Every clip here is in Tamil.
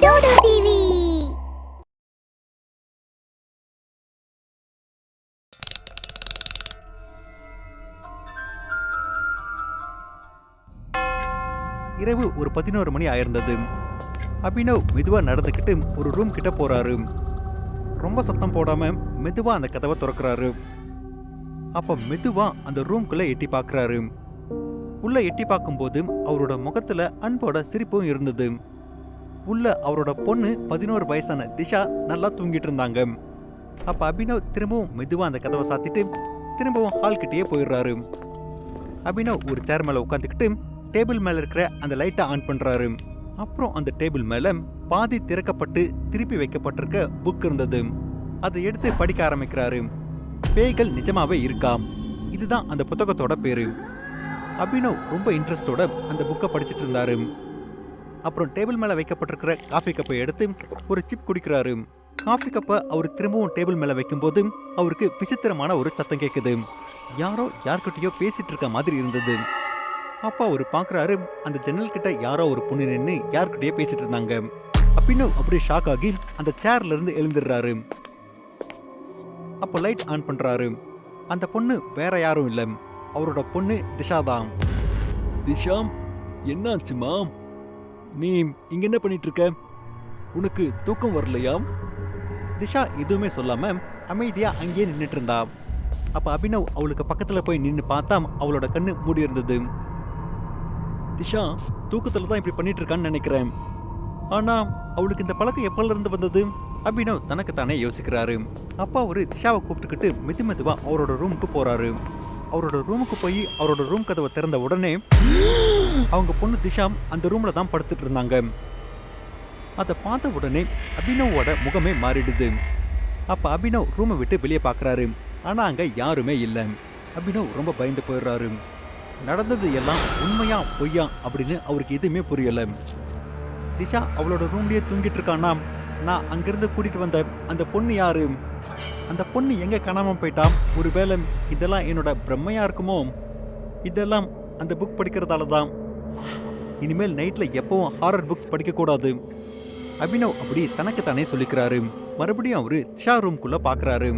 Dude TV. இரவு ஒரு 11 மணி ஆயிருந்தது. அபினவ் மெதுவா நடந்துக்கிட்டு ஒரு ரூம் கிட்ட போறாரு. ரொம்ப சத்தம் போடாம மெதுவா அந்த கதவை திறக்கிறாரு. அப்ப மெதுவா அந்த ரூம்குள்ள எட்டி பார்க்கறாரு. உள்ள எட்டி பார்க்கும்போது அவரோட முகத்துல அன்போட சிரிப்பும் இருந்தது. உள்ள அவரோட பொண்ணு 11 வயசான திஷா நல்லா தூங்கிட்டு இருந்தாங்க. அப்ப அபினவ் திரும்பவும் மெதுவா அந்த கதவை சாத்திட்டு திரும்பவும் ஹால் கிட்டேயே போயிடுறாரு. அபினவ் ஒரு சேர் மேல உட்காந்துக்கிட்டு டேபிள் மேல இருக்கிற அந்த லைட்டை ஆன் பண்றாரு. அப்புறம் அந்த டேபிள் மேல பாதி திறக்கப்பட்டு திருப்பி வைக்கப்பட்டிருக்க புக் இருந்தது. அதை எடுத்து படிக்க ஆரம்பிக்கிறாரு. பேய்கள் நிஜமாவே இருக்காம். இதுதான் அந்த புத்தகத்தோட பேரு. அபினவ் ரொம்ப இன்ட்ரெஸ்டோட அந்த புக்கை படிச்சுட்டு இருந்தாரு. அப்புறம் டேபிள் மேல வைக்கப்பட்டிருக்கிற காஃபி கப்பை எடுத்து ஒரு சிப் குடிக்கிறாரு. காஃபி கப்பை அவர் திரும்பவும் டேபிள் மேல வைக்கும்போது அவருக்கு விசித்திரமான ஒரு சத்தம் கேட்குது. யாரோ யார்கிட்டயோ பேசிட்டு இருக்க மாதிரி இருந்தது. அப்பா அவரு பாக்குறாரு, அந்த ஜன்னல் கிட்ட யாரோ ஒரு பொண்ணு நின்று யார்கிட்டயே பேசிட்டு இருந்தாங்க. அபினவ் அப்படியே ஷாக் ஆகி அந்த சேர்ல இருந்து எழுந்துடுறாரு. அப்போ லைட் ஆன் பண்றாரு. அந்த பொண்ணு வேற யாரும் இல்ல, அவரோட பொண்ணு திஷா தான். திஷா, என்னாச்சுமா? நீ இங்க என்ன பண்ணிட்டு இருக்க? உனக்கு தூக்கம் வரலையா? திஷா எதுவுமே சொல்லாம அமைதியா அங்கேயே நின்றுட்டு இருந்தா. அப்ப அபினவ் அவளுக்கு பக்கத்துல போய் நின்று பார்த்தா அவளோட கண்ணு மூடி இருந்தது. திஷா தூக்கத்துல தான் இப்படி பண்ணிட்டு இருக்கான்னு நினைக்கிறேன். ஆனா அவளுக்கு இந்த பழக்கம் எப்பல இருந்து வந்தது? அபினவ் தனக்கு தானே யோசிக்கிறாரு. அப்பா ஒரு திஷாவை கூப்பிட்டுக்கிட்டு மெதுவா அவரோட ரூமுக்கு போறாரு. அவரோட ரூமுக்கு போய் அவரோட ரூம் கதவை திறந்த உடனே அவங்க பொண்ணு திஷா அந்த ரூம்ல தான் படுத்துட்டு இருந்தாங்க. அதை பார்த்த உடனே அபினவோட முகமே மாறிடுது. அப்ப அபினவ் ரூமை விட்டு வெளியே பாக்குறாரு. ஆனா அங்க யாருமே இல்லை. அபினவ் ரொம்ப பயந்து போயிடுறாரு. நடந்தது எல்லாம் உண்மையா பொய்யா அப்படின்னு அவருக்கு எதுவுமே புரியல. திஷா அவளோட ரூம்லயே தூங்கிட்டு இருக்கானா? நான் அங்கிருந்து கூட்டிட்டு வந்த அந்த பொண்ணு யாரு? அந்த பொண்ணு எங்க காணாம போயிட்டா? ஒருவேளை இதெல்லாம் என்னோட பிரம்மையா இருக்குமோ? இதெல்லாம் அந்த புக் படிக்கிறதால தான். இனிமேல் நைட்ல எப்பவும் ஹாரர் புக்ஸ் படிக்க கூடாது. அபினவ் அப்படி தனக்கு தானே சொல்லிக்கிறாரு. மறுபடியும் அவரு திஷா ரூம்குள்ள பாக்குறாரு.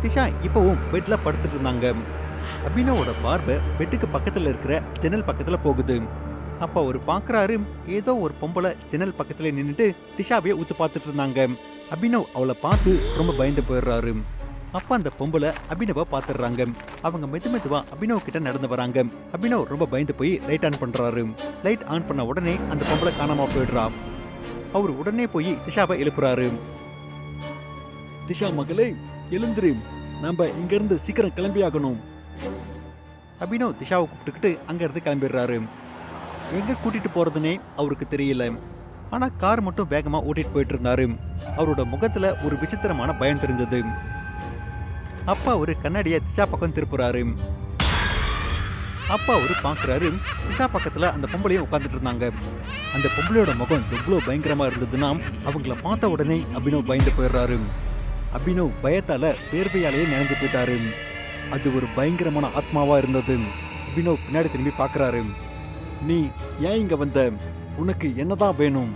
திஷா இப்பவும் பெட்ல படுத்துட்டு இருந்தாங்க. அபினவோட பார்வை பெட்டுக்கு பக்கத்துல இருக்கிற ஜன்னல் பக்கத்துல போகுது. அப்ப அவரு பாக்குறாரு, ஏதோ ஒரு பொம்பளை ஜன்னல் பக்கத்துல நின்னுட்டு திஷாவையே ஊத்து பார்த்துட்டு இருந்தாங்க. அபினவ் அவளை பார்த்து ரொம்ப பயந்து போயிடுறாரு. அப்ப அந்த பொம்பளை அபினவ பாத்துடுறாங்க. அவங்க மெதுவா அபினவ் கிட்ட நடந்து வராங்க. அபினவ் ரொம்ப பயந்து போய் லைட் ஆன் பண்றாரு. லைட் ஆன் பண்ண உடனே அந்த பொம்பளை காணாம போயிடுறா. அவரு உடனே போய் திஷாவை எழுப்புறாரு. திஷா மகளே, எழுந்துரு, நம்ம இங்க இருந்து சீக்கிரம் கிளம்பி ஆகணும். அபினவ் திஷாவை கூப்பிட்டுக்கிட்டு அங்க இருந்து கிளம்பிடுறாரு. எங்க கூட்டிட்டு போறதுன்னே அவருக்கு தெரியல. ஆனா கார் மட்டும் வேகமா ஓட்டிட்டு போயிட்டு இருந்தாரு. அவரோட முகத்துல ஒரு விசித்திரமான பயம் தெரிஞ்சது. அப்பா ஒரு கண்ணாடிய திஷா பக்கம் திருப்புறாரு. அப்பா அவரு பாக்குறாரு, திஷா பக்கத்துல அந்த பொம்பளையும் உட்காந்துட்டு இருந்தாங்க. அந்த பொம்பளையோட முகம் எவ்வளவு பயங்கரமா இருந்ததுன்னா அவங்கள பார்த்த உடனே அபினவ் பயந்து போயிடுறாரு. அபினவ் பயத்தால வேர்வையாலேயே நினைஞ்சு போயிட்டாரு. அது ஒரு பயங்கரமான ஆத்மாவா இருந்தது. அபினவ் பின்னாடி திரும்பி பாக்குறாரு. நீ ஏன் இங்க வந்த? உனக்கு என்னதான் வேணும்?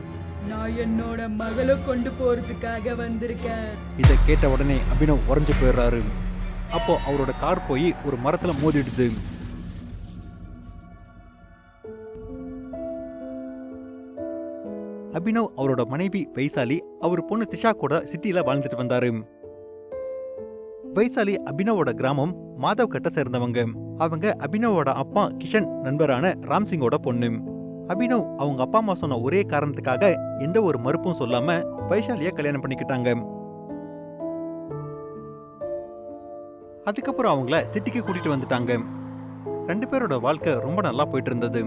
நான் என்னோட மகளை கொண்டு போறதுக்காக வந்திருக்கேன். இதை கேட்ட உடனே அபினவ் உறைஞ்சு போயிடுறாரு. அப்போ அவரோட கார் போய் ஒரு மரத்துல மோதிடுது. அபினவ் அவரோட மனைவி வைசாலி அவர் பொண்ணு திஷா கூட சிட்டியில வாழ்ந்துட்டு வந்தாரு. வைசாலி அபினவோட கிராமம் மாதவ் கட்ட சேர்ந்தவங்க. அவங்க அபினவோட அப்பா கிஷன் நண்பரான ராம்சிங்கோட பொண்ணு. அபினவ் அவங்க அப்பா அம்மா சொன்ன ஒரே காரணத்துக்காக எந்த ஒரு மறுப்பும் சொல்லாம வைசாலிய கல்யாணம் பண்ணிக்கிட்டாங்க. அதுக்கப்புறம் அவங்கள சிட்டிக்கு கூட்டிட்டு வந்துட்டாங்க. 2 பேரோட வாழ்க்கை ரொம்ப நல்லா போயிட்டு இருந்தது.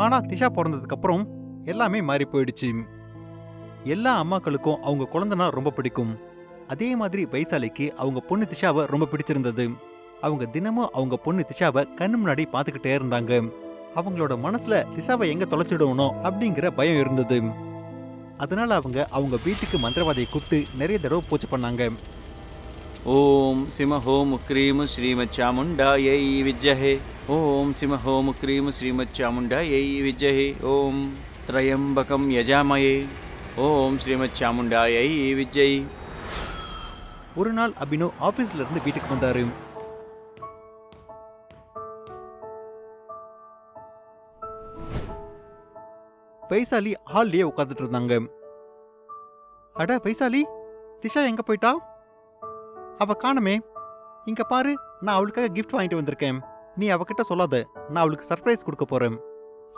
ஆனா திஷா பிறந்ததுக்கு அப்புறம் எல்லாமே மாறி போயிடுச்சு. எல்லா அம்மாக்களுக்கும் அவங்க குழந்தைனா ரொம்ப பிடிக்கும். அதே மாதிரி வைசாலிக்கு அவங்க பொண்ணு திஷாவை ரொம்ப பிடிச்சிருந்தது. அவங்க தினமும் அவங்க பொண்ணு திஷாவை கண்ணு முன்னாடி பார்த்துக்கிட்டே இருந்தாங்க. அவங்களோட மனசுல திஷாவை எங்க தொலைச்சிடணும் அப்படிங்கிற பயம் இருந்தது. அதனால அவங்க வீட்டுக்கு மந்திரவாதியை கூப்பிட்டு நிறைய தடவை பூஜை பண்ணாங்க. ஓம் சிம ஹோம் க்ரீம் ஸ்ரீம சாமுண்டாயை விஜ்ஜஹே ஓம் சிம ஹோம் க்ரீம் ஸ்ரீமத் சாமுண்டாயை விஜய். ஓம் திரையம்பகம் யஜாமயே. ஓம் ஸ்ரீமத் சாமுண்டாயை விஜய். ஒரு நாள் அபினவ் ஆபீஸ்ல இருந்து வீட்டுக்கு வந்தாரு. வைசாலி ஹால்லயே உட்காந்துட்டு இருந்தாங்க. அட வைசாலி, திஷா எங்க போயிட்டா? அவ காணமே. இங்க பாரு, நான் அவளுக்காக கிஃப்ட் வாங்கிட்டு வந்திருக்கேன். நீ அவகிட்ட சொல்லாத, நான் அவளுக்கு சர்ப்ரைஸ் கொடுக்க போறேன்.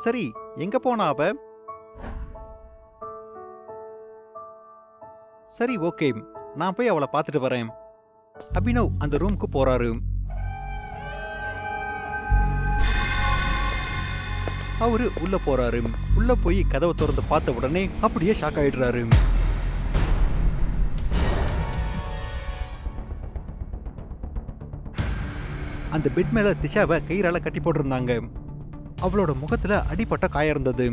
சரி, எங்க போனா அவ? சரி, ஓகே, நான் போய் அவளை பார்த்துட்டு வரேன். அபினவ் அந்த ரூமுக்கு போறாரு. அவரு உள்ள போறாரு. உள்ள போய் கதவை திறந்து பார்த்த உடனே அப்படியே ஷாக் ஆயிடுறாரு. அந்த பெட் மேல திஷாவை கயிறால கட்டி போட்டிருந்தாங்க. அவளோட முகத்துல அடிபட்ட காயம் இருந்தது.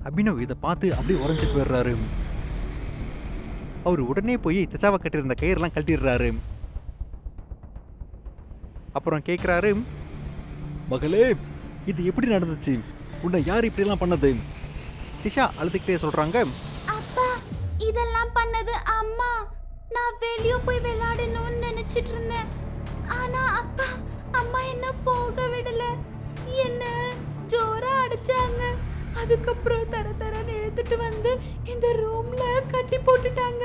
அபினவ் இதை பார்த்து அப்படியே உறைஞ்சு போயிடுறாரு. அவர் உடனே போய் திஷாவை கட்டியிருந்த கயிறெல்லாம் கழட்டிடுறாரு. அப்புறம் கேட்குறாரு, மகளே, இது எப்படி நடந்துச்சு? உன்னை யார் இப்படிலாம் பண்ணது? திஷா அழுதுகிட்டே சொல்றாங்க, அப்பா, இதெல்லாம் பண்ணது அம்மா. நான் வெளியே போய் விளையாடணும்னு நினைச்சிட்டு இருந்தேன். ஆனா அப்பா, அம்மா என்ன போக விடல. என்ன ஜோரா அடிச்சாங்க. அதுக்கப்புறம் தர தரன்னு இழுத்துட்டு வந்து இந்த ரூம்ல கட்டி போட்டுட்டாங்க.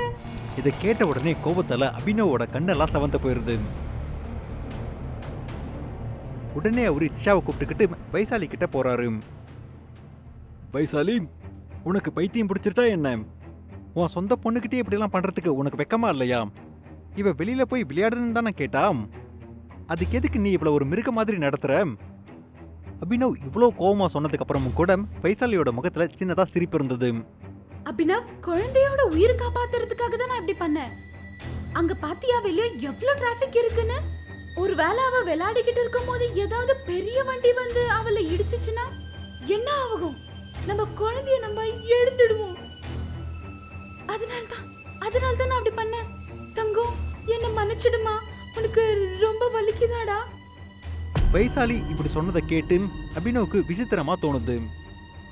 இதை கேட்ட உடனே கோபத்தால அபினவோட கண்ணெல்லாம் சவந்து போயிருது. உடனே அவரு திஷாவை கூப்பிட்டுக்கிட்டு வைசாலி கிட்ட போறாரு. வைசாலி, உனக்கு பைத்தியம் பிடிச்சிருச்சா என்ன? உன் சொந்த பொண்ணுகிட்டே இப்படிலாம் பண்றதுக்கு உனக்கு வெக்கமா இல்லையா? இவ வெளியில போய் விளையாடுன்னு தானே கேட்டா, அதுக்கு எதுக்கு நீ இவ்வளவு ஒரு மிருக மாதிரி நடத்துற? அபினவ் இவ்வளோ கோவமா சொன்னதுக்கு அப்புறமும் கூட வைசாலியோட முகத்துல சின்னதா சிரிப்பு இருந்தது. அபினவ், குழந்தையோட உயிர் காப்பாத்துறதுக்காக தான் நான் இப்படி பண்ணேன். அங்க பாத்தியா வெளியே எவ்வளவு டிராபிக் இருக்குன்னு? ஒருவேளை அவ விளையாடிக்கிட்டு இருக்கும் போது ஏதாவது பெரிய வண்டி வந்து அவளை இடிச்சுச்சுன்னா என்ன ஆகும்? நம்ம குழந்தைய நம்ம எழுந்துடுவோம். அதனால தான் நான் அப்படி பண்ணேன். தங்கம், என்ன மன்னிச்சிடுமா. உனக்கு ரொம்ப வலிக்குதாடா? வைசாலி இப்படி சொன்னதை கேட்டு அபினவுக்கு விசித்திரமா தோணுது.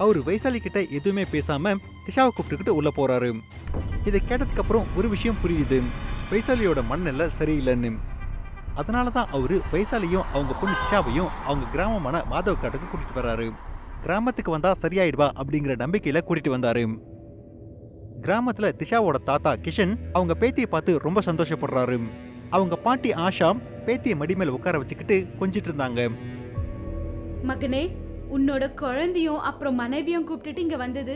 அவரு வைசாலி கிட்ட எதுவுமே பேசாம திஷாவை கூப்பிட்டுக்கிட்டு உள்ள போறாரு. இதை கேட்டதுக்கு அப்புறம் ஒரு விஷயம் புரியுது, வைசாலியோட மண்ணெல்ல சரியில்லைன்னு. அதனாலதான் அவரு வைசாலியும் அவங்க பொண்ணு திஷாவையும் அவங்க கிராமமான மாதவ காட்டுக்கு கூட்டிட்டு வர்றாரு. கிராமத்துக்கு வந்தா சரியாயிடுவா அப்படிங்கிற நம்பிக்கையில கூட்டிட்டு வந்தாரு. கிராமத்துல திஷாவோட தாத்தா கிஷன் அவங்க பேத்தியை பார்த்து ரொம்ப சந்தோஷப்படுறாரு. அவங்க பாட்டி ஆஷா பேத்தியை மடி மேல உட்கார வச்சுக்கிட்டு கொஞ்சிட்டு இருந்தாங்க. மகனே, உன்னோட குழந்தையும் அப்புறம் மனைவியும் கூப்பிட்டுட்டு இங்க வந்தது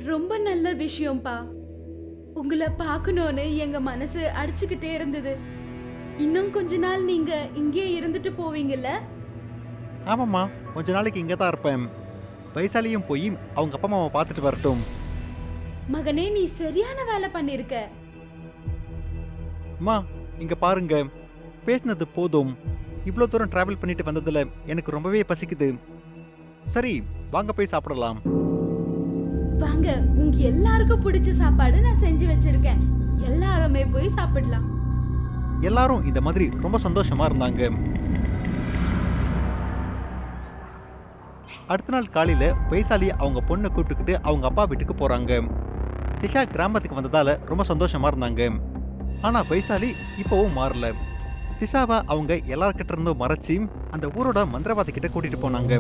ரொம்ப நல்ல விஷயம்ப்பா. உங்களை பார்க்கணும்னு எங்க மனசு அடிச்சுக்கிட்டே இருந்தது. இன்னும் கொஞ்ச நாள் நீங்க இங்கே இருந்துட்டு போவீங்கல்ல? ஆமாம்மா, கொஞ்ச நாளைக்கு இங்கே தான் இருப்பேன். வைசாலியும் போய் அவங்க அப்பா அம்மாவை பார்த்துட்டு வரட்டும். மகனே, நீ சரியான வேலை பண்ணிருக்க. அம்மா, இங்க பாருங்க, பேசினது போதும். இவ்வளோ தூரம் டிராவல் பண்ணிட்டு வந்ததுல எனக்கு ரொம்பவே பசிக்குது. சரி, வாங்க போய் சாப்பிடலாம். வாங்க, உங்க எல்லாருக்கும் பிடிச்ச சாப்பாடு நான் செஞ்சு வச்சிருக்கேன். எல்லாருமே போய் சாப்பிடலாம். எல்லாரும் இந்த மாதிரி ரொம்ப சந்தோஷமா இருந்தாங்க. அடுத்த நாள் காலையில வைசாலி அவங்க பொண்ணை கூப்பிட்டுக்கிட்டு அவங்க அப்பா வீட்டுக்கு போறாங்க. திஷா கிராமத்துக்கு வந்ததால ரொம்ப சந்தோஷமா இருந்தாங்க. ஆனா வைசாலி இப்பவும் மாறல. திஷாவை அவங்க எல்லார்கிட்ட இருந்தும் மறைச்சி அந்த ஊரோட மந்திரவாதி கிட்ட கூட்டிட்டு போனாங்க.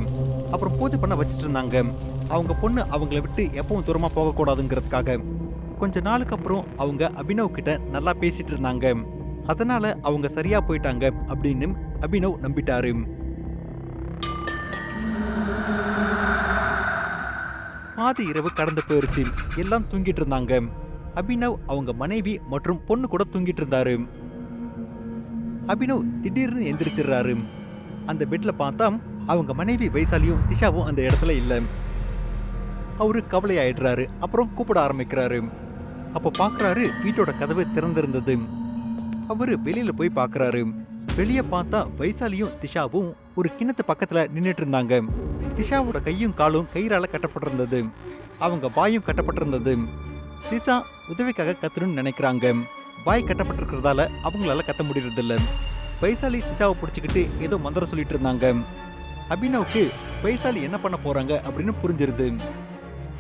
அப்புறம் பூஜை பண்ண வச்சுட்டு இருந்தாங்க. அவங்க பொண்ணு அவங்கள விட்டு எப்பவும் தூரமா போகக்கூடாதுங்கிறதுக்காக. கொஞ்ச நாளுக்கு அப்புறம் அவங்க அபினவ் கிட்ட நல்லா பேசிட்டு இருந்தாங்க. அதனால அவங்க சரியா போயிட்டாங்க அப்படின்னு அபினவ் நம்பிட்டாரு. பாதி இரவு கடந்து போயிருச்சு. எல்லாம் தூங்கிட்டு இருந்தாங்க. அபினவ் அவங்க மனைவி மற்றும் பொண்ணு கூட தூங்கிட்டு இருந்தாரு. அபினவ் திடீர்னு எந்திரிச்சிடுறாரு. அந்த பெட்ல பார்த்தா அவங்க மனைவி வைசாலியும் திஷாவும் அந்த இடத்துல இல்ல. அவரு கவலையாயிடுறாரு. அப்புறம் கூப்பிட ஆரம்பிக்கிறாரு. அப்போ பாக்குறாரு, வீட்டோட கதவு திறந்திருந்தது. அவரு வெளியில போய் பாக்குறாரு. வெளியே பார்த்தா வைசாலியும் திஷாவும் ஒரு கிணத்து பக்கத்துல நின்றுட்டு இருந்தாங்க. திஷாவோட கையும் காலும் கயிறால கட்டப்பட்டிருந்தது. அவங்க வாயும் கட்டப்பட்டிருந்தது. திஷா உதவிக்காக கத்தணும்னு நினைக்கிறாங்க. வாய் கட்டப்பட்டிருக்கிறதால அவங்களால கத்த முடியறதில்ல. வைசாலி திஷாவை பிடிச்சிக்கிட்டு ஏதோ மந்திரம் சொல்லிட்டு இருந்தாங்க. அபினவுக்கு வைசாலி என்ன பண்ண போறாங்க அப்படின்னு புரிஞ்சிருது.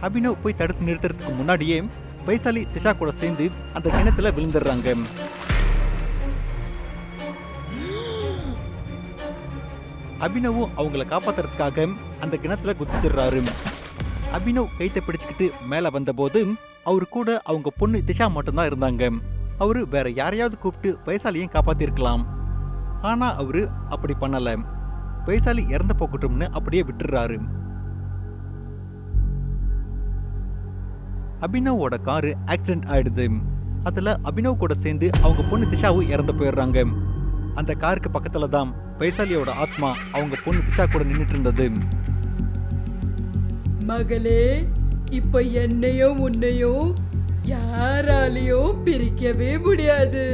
அபினவ் போய் தடுத்து நிறுத்துறதுக்கு முன்னாடியே வைசாலி திஷா கூட சேர்ந்து அந்த கிணத்துல விழுந்துடுறாங்க. அபினவும் அவங்கள காப்பாத்துறதுக்காக அந்த கிணத்துல குதிச்சிடுறாரு. அபினவ் கைத்தை பிடிச்சுக்கிட்டு மேல வந்தபோது அவரு கூட அவங்க பொண்ணு திஷா மட்டும்தான் இருந்தாங்க. அவரு வேற யாரையாவது கூப்பிட்டு வைசாலியும் காப்பாத்திருக்கலாம். ஆனா அவரு அப்படி பண்ணல. வைசாலி இறந்து போகட்டும்னு அப்படியே விட்டுறாரு. அபினவோட காரு ஆக்சிடென்ட் ஆயிடுது. அதுல அபினவ் கூட சேர்ந்து அவங்க பொண்ணு திஷாவும் இறந்து போயிடுறாங்க. அந்த காருக்கு பக்கத்துல தான் வைசாலியோட ஆத்மா அவங்க பொண்ணு திஷா கூட நின்னுட்டு இருந்தது. மகளே, இப்ப என்னையும் உன்னையும் யாராலையும் பிரிக்கவே முடியாது.